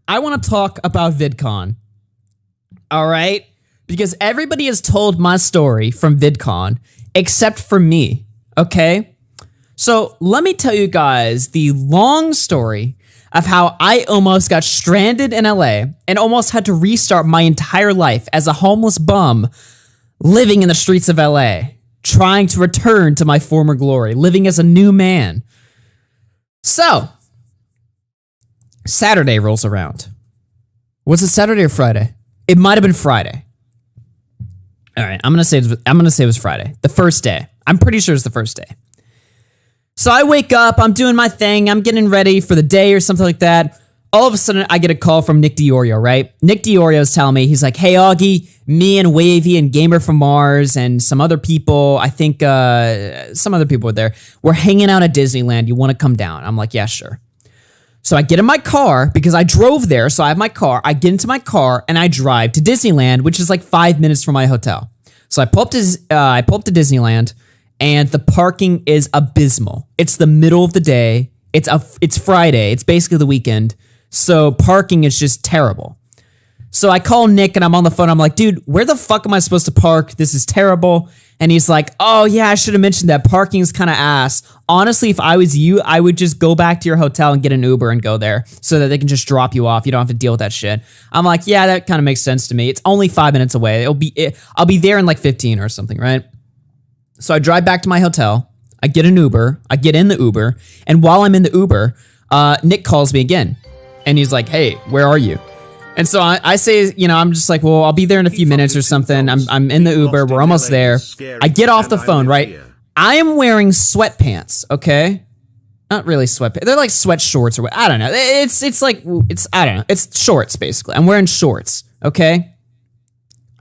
I want to talk about VidCon. All right? Because everybody has told my story from VidCon except for me, okay? So let me tell you guys the long story of how I almost got stranded in LA and almost had to restart my entire life as a homeless bum living in the streets of LA, trying to return to my former glory, living as a new man. So, Saturday rolls around. Was it Saturday or Friday? It might have been Friday. All right, I'm gonna say it was Friday, the first day. I'm pretty sure it's the first day. So I wake up, I'm doing my thing, I'm getting ready for the day or something like that. All of a sudden, I get a call from Nick Diorio, right? Nick Diorio's telling me, he's like, hey, Augie, me and Wavy and Gamer from Mars and some other people, I think some other people were there, we're hanging out at Disneyland. You want to come down? I'm like, yeah, sure. So I get in my car because I drove there, so I have my car. I get into my car and I drive to Disneyland, which is like 5 minutes from my hotel. So I pull up to Disneyland, and the parking is abysmal. It's the middle of the day. It's Friday. It's basically the weekend. So parking is just terrible. So I call Nick and I'm on the phone. I'm like, dude, where the fuck am I supposed to park? This is terrible. And he's like, oh yeah, I should have mentioned that. Parking's kind of ass. Honestly, if I was you, I would just go back to your hotel and get an Uber and go there so that they can just drop you off. You don't have to deal with that shit. I'm like, yeah, that kind of makes sense to me. It's only 5 minutes away. I'll be there in like 15 or something, right? So I drive back to my hotel. I get an Uber. I get in the Uber. And while I'm in the Uber, Nick calls me again. And he's like, hey, where are you? And so I say, I'm just like, well, I'll be there in a few minutes or something. I'm in the Uber. We're almost there. I get off the phone, right? I am wearing sweatpants, okay? Not really sweatpants. They're like sweat shorts or what. I don't know. I don't know. It's shorts, basically. I'm wearing shorts, okay?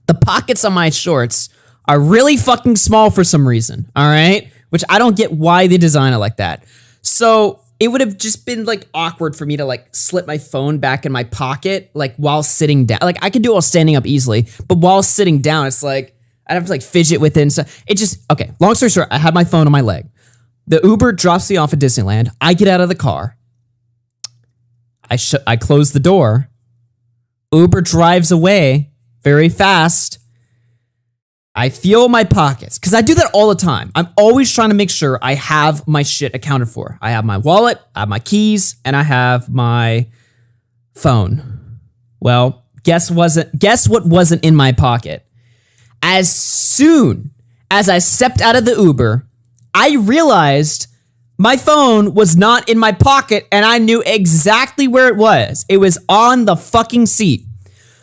The pockets on my shorts are really fucking small for some reason, all right? Which I don't get why they design it like that. So it would have just been like awkward for me to like slip my phone back in my pocket like while sitting down. Like I could do it while standing up easily, but while sitting down, it's like I'd have to like fidget with it and stuff. It just, okay, long story short, I had my phone on my leg. The Uber drops me off at Disneyland. I get out of the car. I close the door. Uber drives away very fast. I feel my pockets, because I do that all the time. I'm always trying to make sure I have my shit accounted for. I have my wallet, I have my keys, and I have my phone. Well, guess what wasn't in my pocket? As soon as I stepped out of the Uber, I realized my phone was not in my pocket, and I knew exactly where it was. It was on the fucking seat.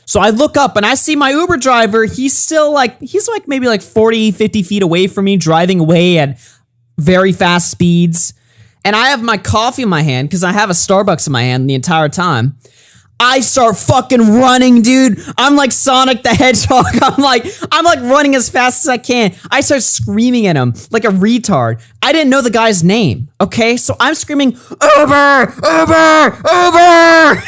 So I look up and I see my Uber driver. He's maybe like 40, 50 feet away from me, driving away at very fast speeds. And I have my coffee in my hand because I have a Starbucks in my hand the entire time. I start fucking running, dude. I'm like Sonic the Hedgehog. I'm like running as fast as I can. I start screaming at him like a retard. I didn't know the guy's name, okay? So I'm screaming, Uber, Uber, Uber!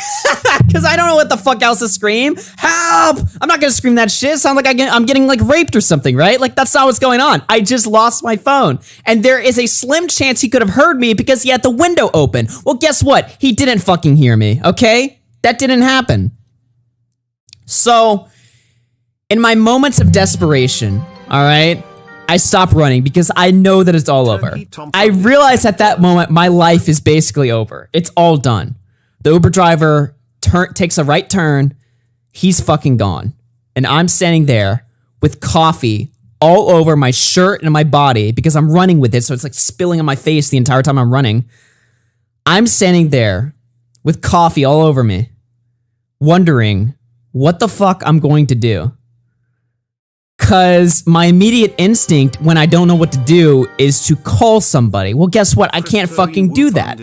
Because I don't know what the fuck else to scream. Help! I'm not gonna scream that shit. It sounds like I'm getting like raped or something, right? Like that's not what's going on. I just lost my phone. And there is a slim chance he could have heard me because he had the window open. Well, guess what? He didn't fucking hear me, okay? That didn't happen. So, in my moments of desperation, all right, I stop running because I know that it's all over. I realize at that moment my life is basically over. It's all done. The Uber driver takes a right turn. He's fucking gone. And I'm standing there with coffee all over my shirt and my body because I'm running with it, so it's like spilling on my face the entire time I'm running. I'm standing there with coffee all over me, wondering what the fuck I'm going to do. Because my immediate instinct when I don't know what to do is to call somebody. Well, guess what? I can't fucking do that.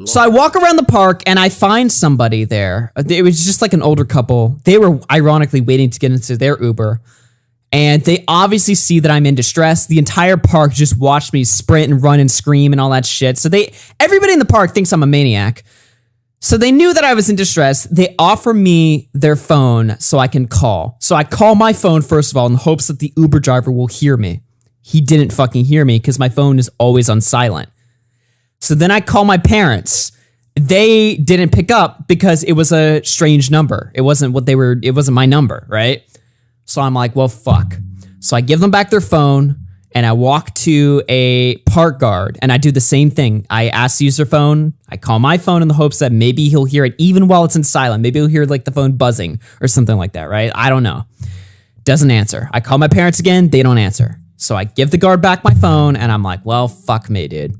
So I walk around the park and I find somebody there. It was just like an older couple. They were ironically waiting to get into their Uber. And they obviously see that I'm in distress. The entire park just watched me sprint and run and scream and all that shit. So everybody in the park thinks I'm a maniac. So they knew that I was in distress. They offer me their phone so I can call. So I call my phone first of all in the hopes that the Uber driver will hear me. He didn't fucking hear me because my phone is always on silent. So then I call my parents They didn't pick up because it was a strange number. It wasn't my number, right? So I'm like, well, fuck. So I give them back their phone and I walk to a park guard and I do the same thing. I ask to use their phone. I call my phone in the hopes that maybe he'll hear it even while it's in silent. Maybe he'll hear like the phone buzzing or something like that, right? I don't know. Doesn't answer. I call my parents again. They don't answer. So I give the guard back my phone and I'm like, well, fuck me, dude.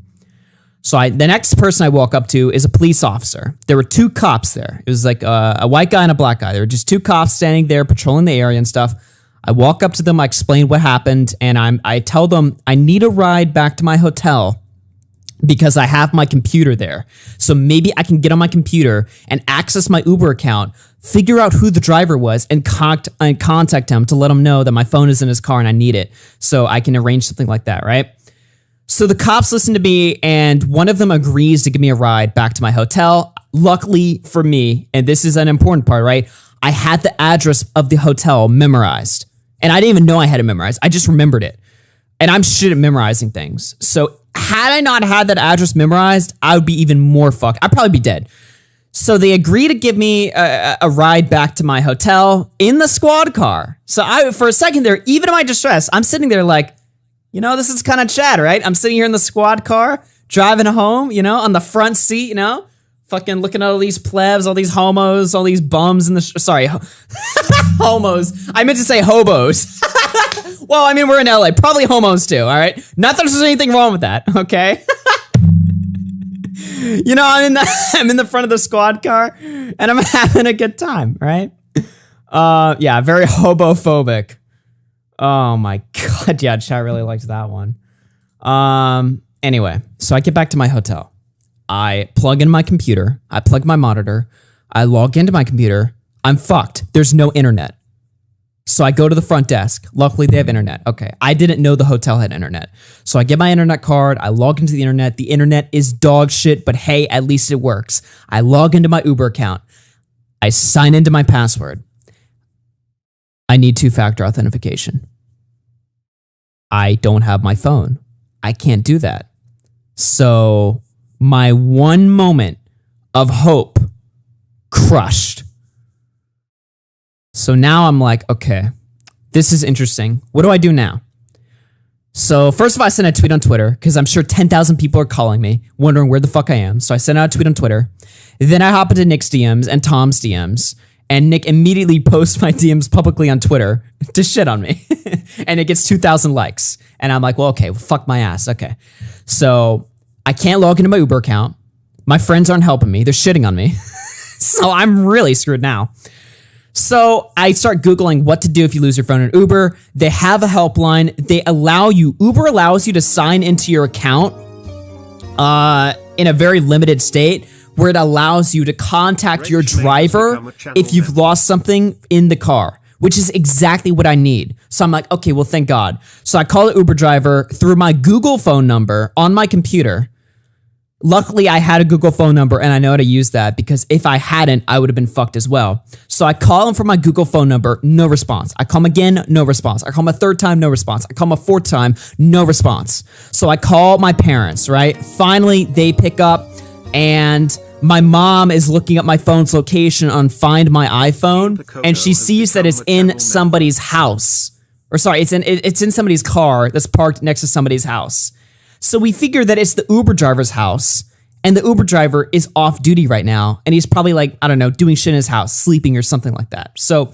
So the next person I walk up to is a police officer. There were two cops there. It was like a white guy and a black guy. There were just two cops standing there patrolling the area and stuff. I walk up to them, I explain what happened, and I tell them I need a ride back to my hotel because I have my computer there. So maybe I can get on my computer and access my Uber account, figure out who the driver was, and contact him to let him know that my phone is in his car and I need it so I can arrange something like that, right? So the cops listen to me, and one of them agrees to give me a ride back to my hotel. Luckily for me, and this is an important part, right? I had the address of the hotel memorized. And I didn't even know I had it memorized. I just remembered it. And I'm shit at memorizing things. So had I not had that address memorized, I would be even more fucked. I'd probably be dead. So they agree to give me a ride back to my hotel in the squad car. So for a second there, even in my distress, I'm sitting there like, you know, this is kind of Chad, right? I'm sitting here in the squad car, driving home, you know, on the front seat, you know, fucking looking at all these plebs, all these homos, all these bums in the... Sorry, homos. I meant to say hobos. Well, I mean, we're in LA. Probably homos too, all right? Not that there's anything wrong with that, okay? You know, I'm in the front of the squad car, and I'm having a good time, right? Yeah, very hobophobic. Oh my God, yeah, chat really liked that one. Anyway, so I get back to my hotel. I plug in my computer. I plug my monitor. I log into my computer. I'm fucked. There's no internet. So I go to the front desk. Luckily, they have internet. Okay. I didn't know the hotel had internet. So I get my internet card. I log into the internet. The internet is dog shit, but hey, at least it works. I log into my Uber account. I sign into my password. I need two-factor authentication. I don't have my phone. I can't do that. So my one moment of hope crushed. So now I'm like, okay, this is interesting. What do I do now? So first of all, I sent a tweet on Twitter because I'm sure 10,000 people are calling me, wondering where the fuck I am. So I sent out a tweet on Twitter. Then I hop into Nick's DMs and Tom's DMs. And Nick immediately posts my DMs publicly on Twitter to shit on me. And it gets 2,000 likes. And I'm like, well, okay, fuck my ass. Okay. So I can't log into my Uber account. My friends aren't helping me. They're shitting on me. So I'm really screwed now. So I start Googling what to do if you lose your phone in Uber. They have a helpline. Uber allows you to sign into your account in a very limited state, where it allows you to contact your driver if you've lost something in the car, which is exactly what I need. So I'm like, okay, well, thank God. So I call the Uber driver through my Google phone number on my computer. Luckily, I had a Google phone number and I know how to use that, because if I hadn't, I would have been fucked as well. So I call him from my Google phone number, no response. I call him again, no response. I call him a third time, no response. I call him a fourth time, no response. So I call my parents, right? Finally, they pick up, and my mom is looking up my phone's location on Find My iPhone, and she sees that it's in somebody's house. Or sorry, it's in somebody's car that's parked next to somebody's house. So we figure that it's the Uber driver's house, and the Uber driver is off duty right now, and he's probably like, I don't know, doing shit in his house, sleeping or something like that. So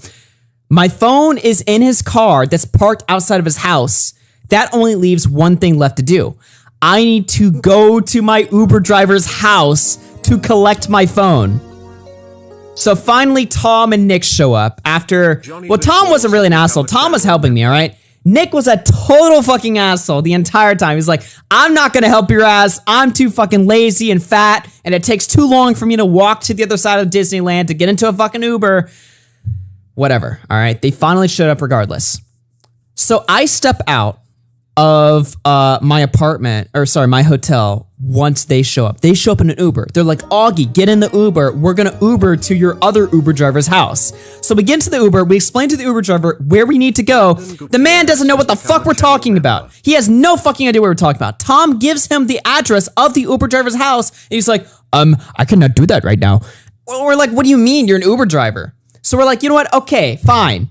my phone is in his car that's parked outside of his house. That only leaves one thing left to do. I need to go to my Uber driver's house to collect my phone. So finally, Tom and Nick show up after... Well, Tom wasn't really an asshole. Tom was helping me, all right? Nick was a total fucking asshole the entire time. He's like, I'm not gonna help your ass. I'm too fucking lazy and fat, and it takes too long for me to walk to the other side of Disneyland to get into a fucking Uber. Whatever, all right? They finally showed up regardless. So I step out of my apartment, or sorry, my hotel, once they show up. They show up in an Uber. They're like, Augie, get in the Uber. We're gonna Uber to your other Uber driver's house. So we get into the Uber, we explain to the Uber driver where we need to go. The man doesn't know what the fuck we're talking about. He has no fucking idea what we're talking about. Tom gives him the address of the Uber driver's house, and he's like, I cannot do that right now. Well, we're like, what do you mean? You're an Uber driver. So we're like, you know what? Okay, fine.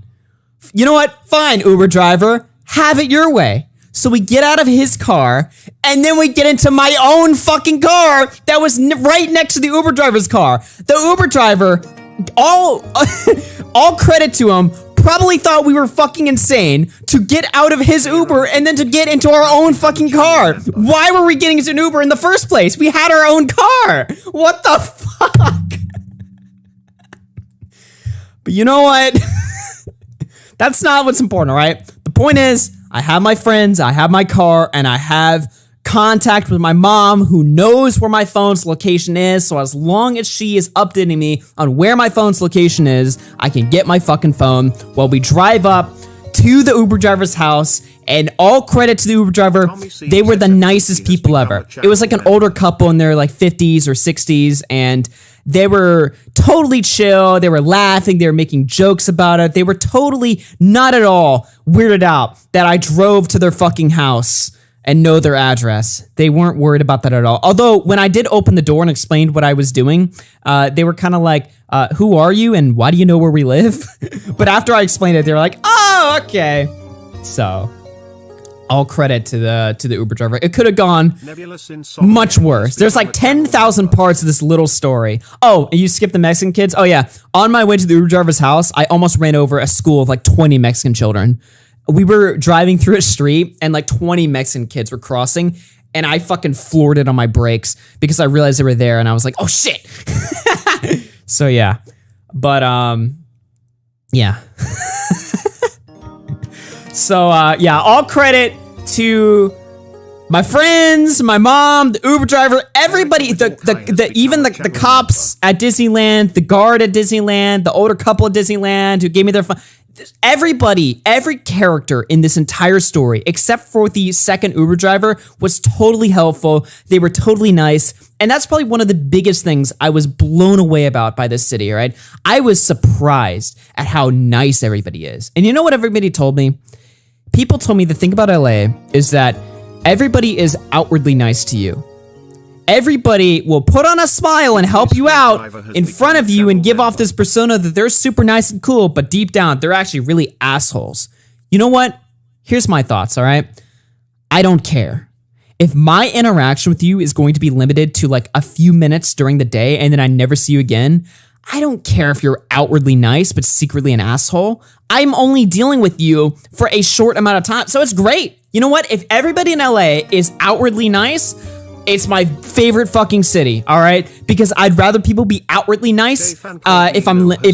You know what? Fine, Uber driver. Have it your way. So we get out of his car, and then we get into my own fucking car that was right next to the Uber driver's car. The Uber driver, all credit to him, probably thought we were fucking insane to get out of his Uber and then to get into our own fucking car. Why were we getting into an Uber in the first place? We had our own car. What the fuck? But you know what? That's not what's important, all right? The point is, I have my friends, I have my car, and I have contact with my mom who knows where my phone's location is. So as long as she is updating me on where my phone's location is, I can get my fucking phone while we drive up to the Uber driver's house. And all credit to the Uber driver, they were the nicest people ever. It was like an older couple in their like 50s or 60s, and they were totally chill. They were laughing. They were making jokes about it. They were totally not at all weirded out that I drove to their fucking house and know their address. They weren't worried about that at all. Although when I did open the door and explained what I was doing, they were kind of like, who are you and why do you know where we live? But after I explained it, they were like, oh, okay. So all credit to the Uber driver. It could have gone much worse. There's like 10,000 parts of this little story. Oh, and you skipped the Mexican kids? Oh yeah. On my way to the Uber driver's house, I almost ran over a school of like 20 Mexican children. We were driving through a street and like 20 Mexican kids were crossing, and I fucking floored it on my brakes because I realized they were there, and I was like, oh shit. So yeah. But yeah. So yeah, all credit to my friends, my mom, the Uber driver, everybody, even the cops at Disneyland, the guard at Disneyland, the older couple at Disneyland who gave me their phone. Everybody, every character in this entire story, except for the second Uber driver, was totally helpful. They were totally nice. And that's probably one of the biggest things I was blown away about by this city, right? I was surprised at how nice everybody is. And you know what everybody told me? People told me the thing about LA is that everybody is outwardly nice to you. Everybody will put on a smile and help you out in front of you and give off this persona that they're super nice and cool, but deep down, they're actually really assholes. You know what? Here's my thoughts, all right? I don't care. If my interaction with you is going to be limited to like a few minutes during the day and then I never see you again, I don't care if you're outwardly nice but secretly an asshole. I'm only dealing with you for a short amount of time, so it's great. You know what? If everybody in LA is outwardly nice, it's my favorite fucking city, all right? Because I'd rather people be outwardly nice if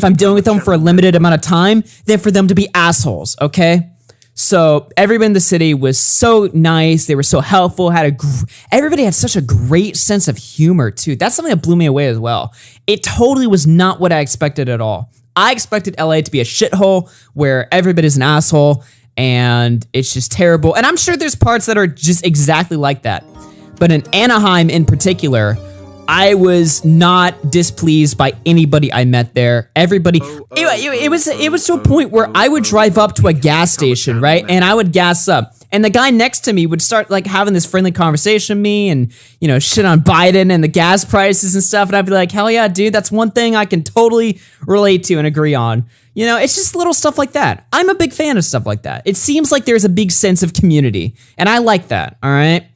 I'm dealing with them for a limited amount of time than for them to be assholes, okay? So everybody in the city was so nice. They were so helpful. Everybody had such a great sense of humor too. That's something that blew me away as well. It totally was not what I expected at all. I expected LA to be a shithole where everybody's an asshole and it's just terrible. And I'm sure there's parts that are just exactly like that. But in Anaheim in particular, I was not displeased by anybody I met there. Everybody, it was to a point where I would drive up to a gas station, right? And I would gas up. And the guy next to me would start like having this friendly conversation with me and, you know, shit on Biden and the gas prices and stuff. And I'd be like, hell yeah, dude, that's one thing I can totally relate to and agree on. You know, it's just little stuff like that. I'm a big fan of stuff like that. It seems like there's a big sense of community, and I like that, all right?